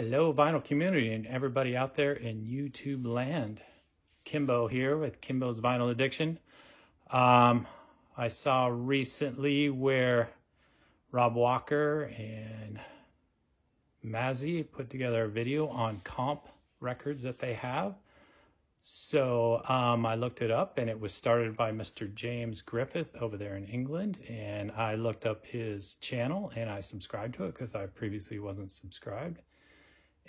Hello, vinyl community and everybody out there in YouTube land. Kimbo here with Kimbo's Vinyl Addiction. I saw recently where Rob Walker and Mazzy put together a video on comp records that they have. So I looked it up, and it was started by Mr. James Griffith over there in England. And I looked up his channel and I subscribed to it because I previously wasn't subscribed.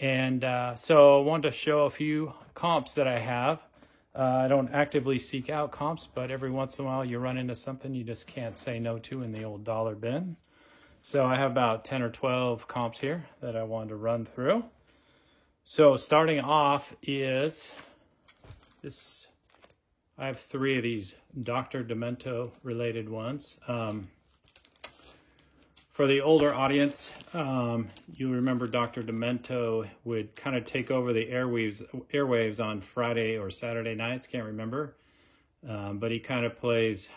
And so I wanted to show a few comps that I have. I don't actively seek out comps, but every once in a while you run into something you just can't say no to in the old dollar bin. So I have about 10 or 12 comps here that I wanted to run through. So starting off is this. I have 3 of these Dr. Demento related ones. For the older audience, you remember Dr. Demento would kind of take over the airwaves on Friday or Saturday nights, can't remember. But he kind of plays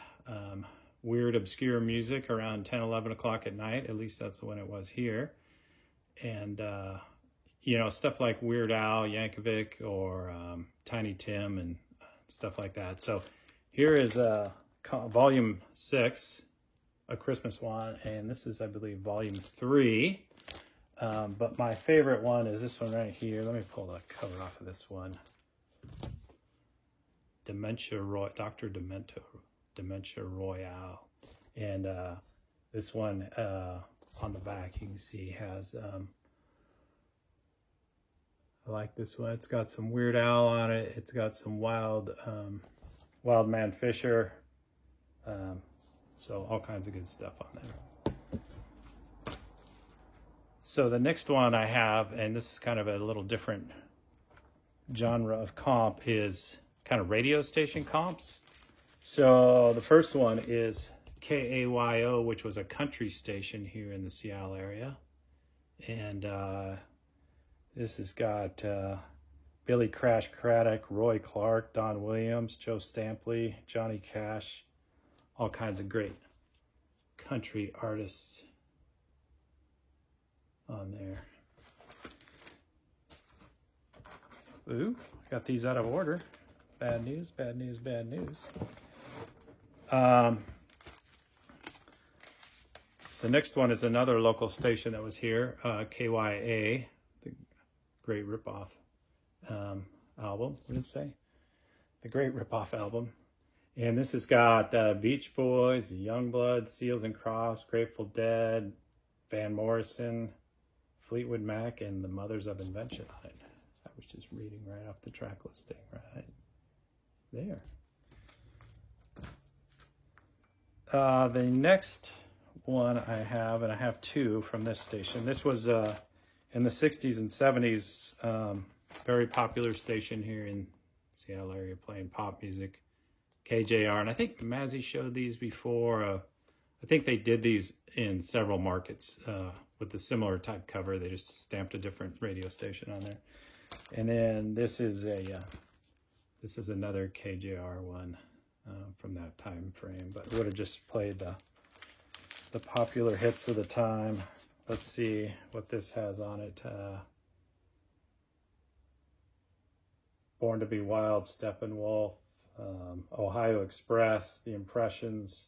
weird, obscure music around 10, 11 o'clock at night. At least that's when it was here. And, you know, stuff like Weird Al Yankovic or Tiny Tim and stuff like that. So here is volume 6. A Christmas one, and this is, I believe, volume 3. But my favorite one is this one right here. Let me pull the cover off of this one. Dr. Demento, Dementia Royale. And this one on the back, you can see has, I like this one. It's got some Weird Al on it. It's got some Wild Man Fisher. So all kinds of good stuff on there. So the next one I have, and this is kind of a little different genre of comp, is kind of radio station comps. So the first one is KAYO, which was a country station here in the Seattle area. And this has got Billy Crash Craddock, Roy Clark, Don Williams, Joe Stampley, Johnny Cash. All kinds of great country artists on there. Ooh, got these out of order. Bad news, bad news, bad news. The next one is another local station that was here, KYA, the Great Ripoff album. What did it say? The Great Ripoff album. And this has got Beach Boys, Youngblood, Seals and Crofts, Grateful Dead, Van Morrison, Fleetwood Mac, and the Mothers of Invention on it. I was just reading right off the track listing right there. The next one I have, and I have 2 from this station. This was in the 60s and 70s, very popular station here in Seattle area playing pop music. KJR, and I think Mazzy showed these before. I think they did these in several markets with a similar type cover. They just stamped a different radio station on there. And then this is another KJR one from that time frame, but it would have just played the popular hits of the time. Let's see what this has on it. Born to Be Wild, Steppenwolf, Ohio Express, The Impressions,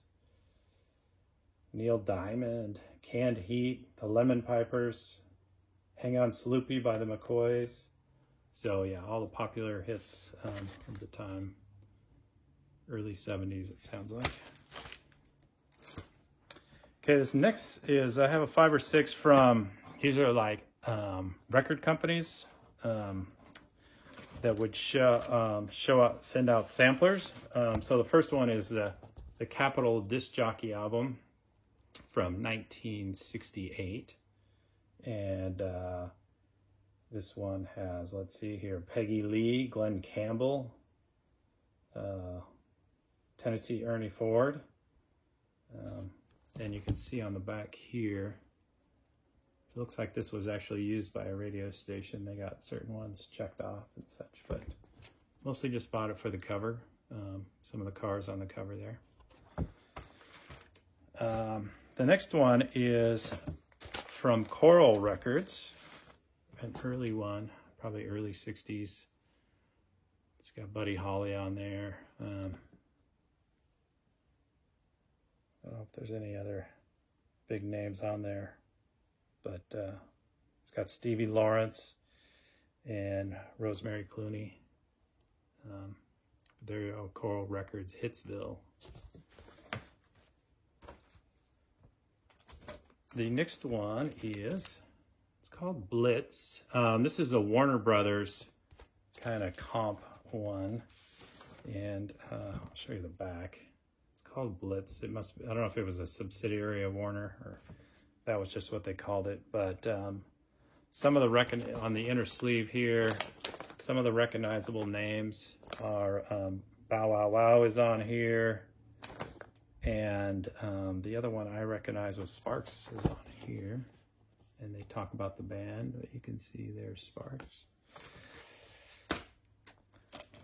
Neil Diamond, Canned Heat, The Lemon Pipers, Hang On Sloopy by the McCoys. So yeah, all the popular hits of the time, early 70s it sounds like. Okay, this next is, I have a 5 or 6 from, these are like record companies that would send out samplers. So the first one is the Capitol Disc Jockey album from 1968. And this one has, let's see here, Peggy Lee, Glenn Campbell, Tennessee Ernie Ford. And you can see on the back here, it looks like this was actually used by a radio station. They got certain ones checked off and such, but mostly just bought it for the cover. Some of the cars on the cover there. The next one is from Coral Records, an early one, probably early 60s. It's got Buddy Holly on there. I don't know if there's any other big names on there, but it's got Stevie Lawrence and Rosemary Clooney. There you go, Coral Records, Hitsville. The next one is, it's called Blitz. This is a Warner Brothers kind of comp one, and I'll show you the back. It's called Blitz. It must be, I don't know if it was a subsidiary of Warner or that was just what they called it, but some of the on the inner sleeve here, some of the recognizable names are Bow Wow Wow is on here, and the other one I recognize was Sparks is on here, and they talk about the band, but you can see there's Sparks.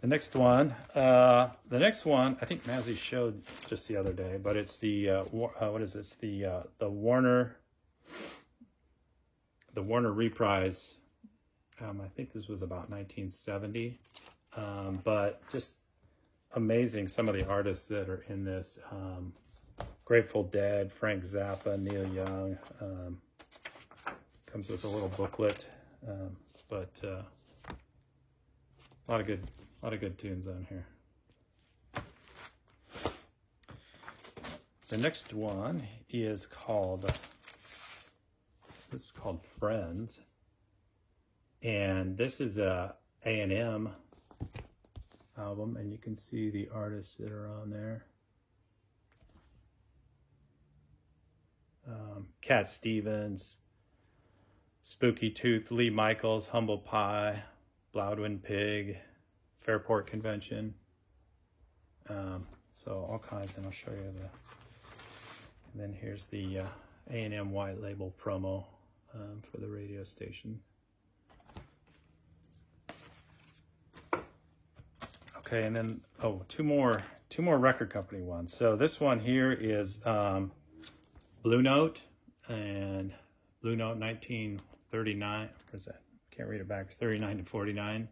The next one I think Mazzy showed just the other day, but it's the what is this? The Warner Reprise. I think this was about 1970, but just amazing some of the artists that are in this. Grateful Dead, Frank Zappa, Neil Young. Comes with a little booklet, but a lot of good tunes on here. The next one is called Friends, and this is a A&M album, and you can see the artists that are on there. Cat Stevens, Spooky Tooth, Lee Michaels, Humble Pie, Bloodwind Pig, Fairport Convention. So all kinds, and I'll show you and then here's the A&M white label promo for the radio station. Okay, and then two more record company ones. So this one here is Blue Note, and Blue Note 1939. Where's that? Can't read it back. 39 to 49.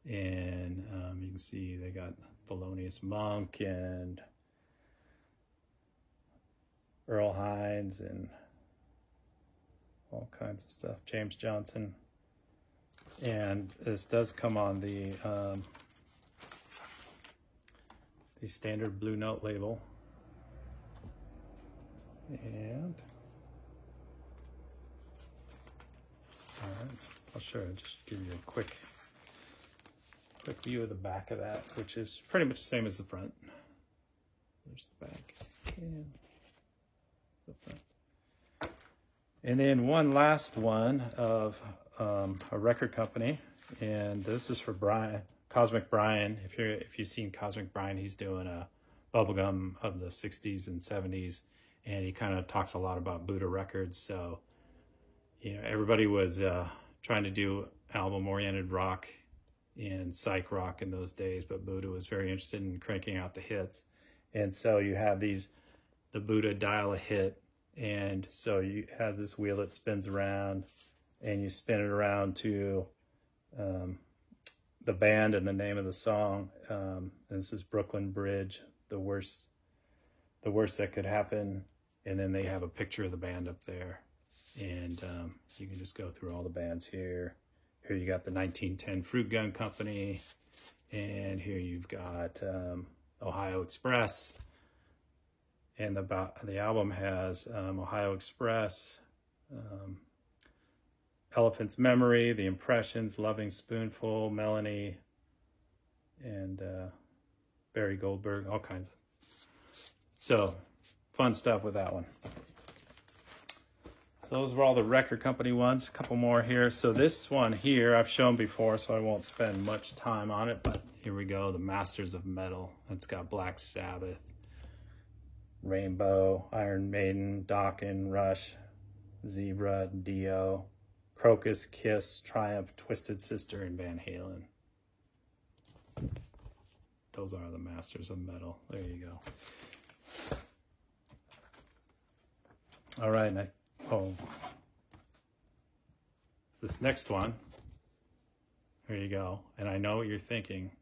And you can see they got Thelonious Monk and Earl Hines and all kinds of stuff. James Johnson. And this does come on the standard Blue Note label. And all right, I'll show you, just give you a quick view of the back of that, which is pretty much the same as the front. There's the back and the front. And then one last one of a record company, and this is for Brian, Cosmic Brian. If you've seen Cosmic Brian, he's doing a bubblegum of the 60s and 70s, and he kind of talks a lot about Buddha records. So, you know, everybody was trying to do album-oriented rock and psych rock in those days, but Buddha was very interested in cranking out the hits. And so you have the Buddha dial a hit, and so you have this wheel that spins around, and you spin it around to the band and the name of the song. And this is Brooklyn Bridge, the worst that could happen. And then they have a picture of the band up there, and you can just go through all the bands here. Here you got the 1910 Fruit Gun Company, and here you've got Ohio Express, and the album has Ohio Express, Elephant's Memory, The Impressions, Loving Spoonful, Melanie, and Barry Goldberg, all kinds of. So fun stuff with that one. So those were all the record company ones. A couple more here. So this one here I've shown before, so I won't spend much time on it, but here we go, the Masters of Metal. It's got Black Sabbath, Rainbow, Iron Maiden, Dokken, Rush, Zebra, Dio, Crocus, Kiss, Triumph, Twisted Sister, and Van Halen. Those are the Masters of Metal. There you go. All right, This next one, here you go. And I know what you're thinking,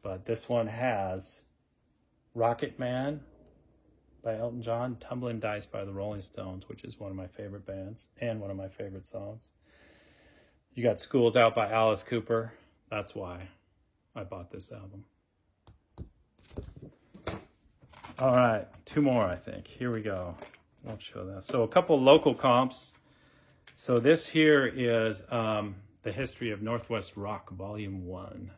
but this one has Rocket Man by Elton John, Tumbling Dice by the Rolling Stones, which is one of my favorite bands and one of my favorite songs. You got School's Out by Alice Cooper. That's why I bought this album. All right, two more, I think. Here we go. Won't show that. So a couple local comps. So this here is the history of Northwest Rock, Volume 1.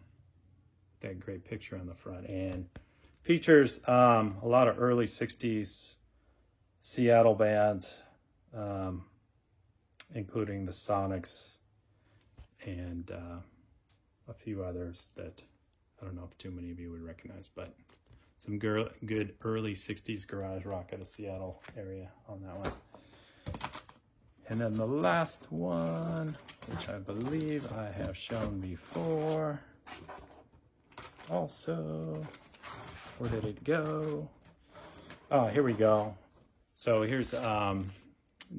That great picture on the front. And features a lot of early 60s Seattle bands, including the Sonics and a few others that I don't know if too many of you would recognize, but some good early 60s garage rock out of Seattle area on that one. And then the last one, which I believe I have shown before also. Where did it go? Oh, here we go. So here's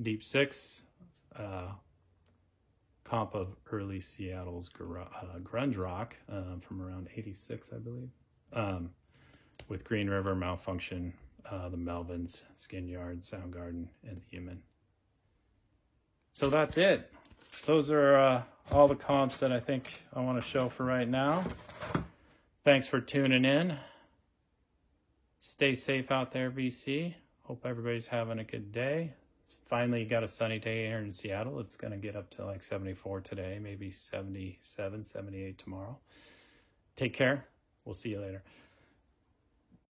Deep Six, comp of early Seattle's grunge rock from around 86, I believe, with Green River, Malfunction, the Melvins, Skin Yard, Soundgarden, and Human. So that's it. Those are all the comps that I think I want to show for right now. Thanks for tuning in. Stay safe out there, BC. Hope everybody's having a good day. Finally got a sunny day here in Seattle. It's going to get up to like 74 today, maybe 77, 78 tomorrow. Take care. We'll see you later.